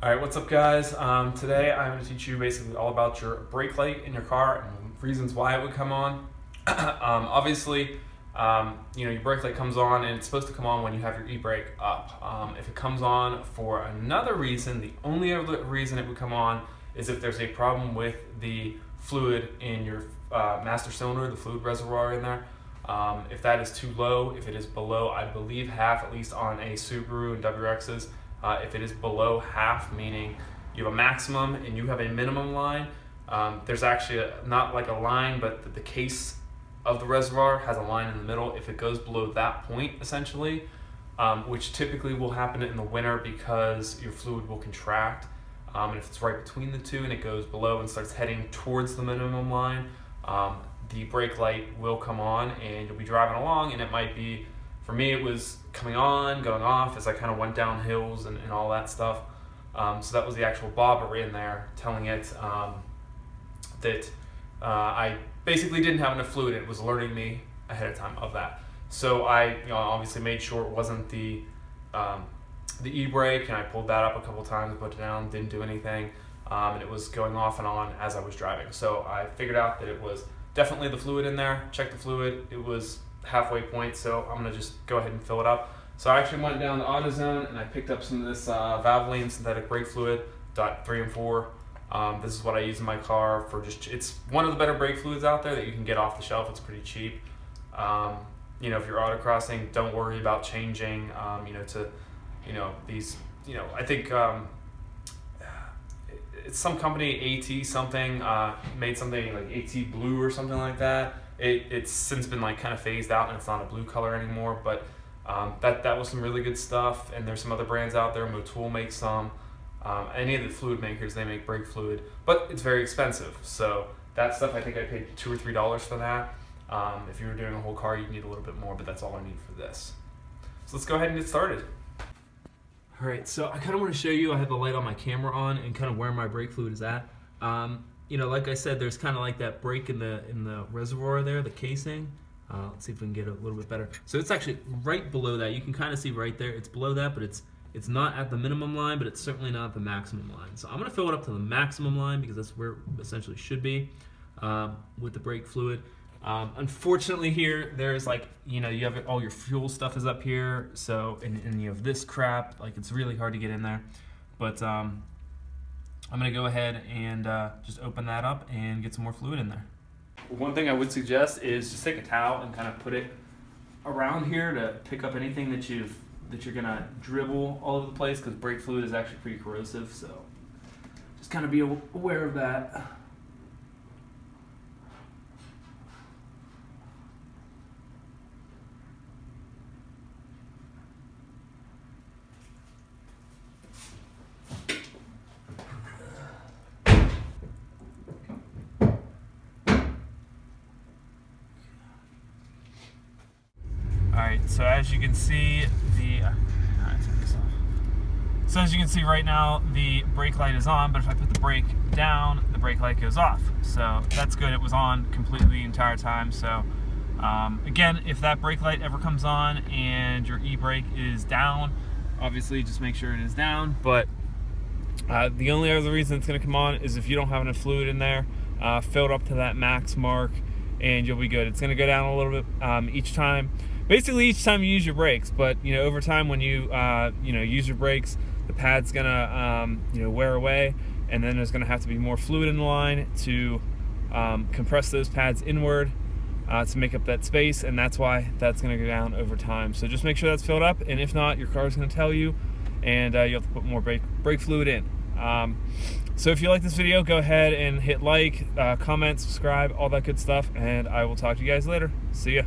Alright, what's up guys? Today I'm going to teach you basically all about your brake light in your car and reasons why it would come on. Obviously, your brake light comes on and it's supposed to come on when you have your e-brake up. If it comes on for another reason, the only other reason it would come on is if there's a problem with the fluid in your master cylinder, the fluid reservoir in there. If that is too low, if it is below, I believe half, at least on a Subaru and WRXs, if it is below half, meaning you have a maximum and you have a minimum line, there's actually not like a line, but the case of the reservoir has a line in the middle. If it goes below that point, essentially, which typically will happen in the winter because your fluid will contract, and if it's right between the two and it goes below and starts heading towards the minimum line, the brake light will come on and you'll be driving along, and it might be, for me it was coming on, going off as I kind of went down hills and all that stuff. So that was the actual bobber in there telling it that I basically didn't have enough fluid. It was alerting me ahead of time of that. So I obviously made sure it wasn't the e-brake, and I pulled that up a couple times, put it down, didn't do anything, and it was going off and on as I was driving. So I figured out that it was definitely the fluid in there. Checked the fluid, it was halfway point, so I'm gonna just go ahead and fill it up. So I actually went down to AutoZone and I picked up some of this Valvoline synthetic brake fluid, .3 and 4. This is what I use in my car for it's one of the better brake fluids out there that you can get off the shelf. It's pretty cheap. If you're autocrossing, don't worry about changing, to, these, I think, it's some company, AT something, made something like AT Blue or something like that. It's since been like kind of phased out and it's not a blue color anymore, but that was some really good stuff. And there's some other brands out there. Motul makes some. Any of the fluid makers, they make brake fluid, but it's very expensive. So that stuff, I think I paid $2 or $3 for that. If you were doing a whole car, you'd need a little bit more, but that's all I need for this. So let's go ahead and get started. All right, so I kind of want to show you, I have the light on my camera on and kind of where my brake fluid is at. Like I said, there's kind of like that break in the reservoir there, the casing. Let's see if we can get it a little bit better. So it's actually right below that. You can kind of see right there. It's below that, but it's not at the minimum line, but it's certainly not at the maximum line. So I'm going to fill it up to the maximum line because that's where it essentially should be with the brake fluid. Unfortunately here, there's like, you have all your fuel stuff is up here. So, and you have this crap, like it's really hard to get in there. But I'm going to go ahead and just open that up and get some more fluid in there. One thing I would suggest is just take a towel and kind of put it around here to pick up anything that you're gonna dribble all over the place, because brake fluid is actually pretty corrosive. So just kind of be aware of that. Alright, so as you can see, right now the brake light is on, but if I put the brake down, the brake light goes off. So that's good. It was on completely the entire time. So again, if that brake light ever comes on and your e-brake is down, obviously just make sure it is down. But the only other reason it's going to come on is if you don't have enough fluid in there. Fill it up to that max mark and you'll be good. It's going to go down a little bit each time. Basically each time you use your brakes, but over time when you use your brakes, the pad's gonna wear away, and then there's gonna have to be more fluid in the line to compress those pads inward to make up that space, and that's why that's gonna go down over time. So just make sure that's filled up, and if not, your car's gonna tell you, and you have to put more brake fluid in. So if you like this video, go ahead and hit like, comment, subscribe, all that good stuff, and I will talk to you guys later. See ya.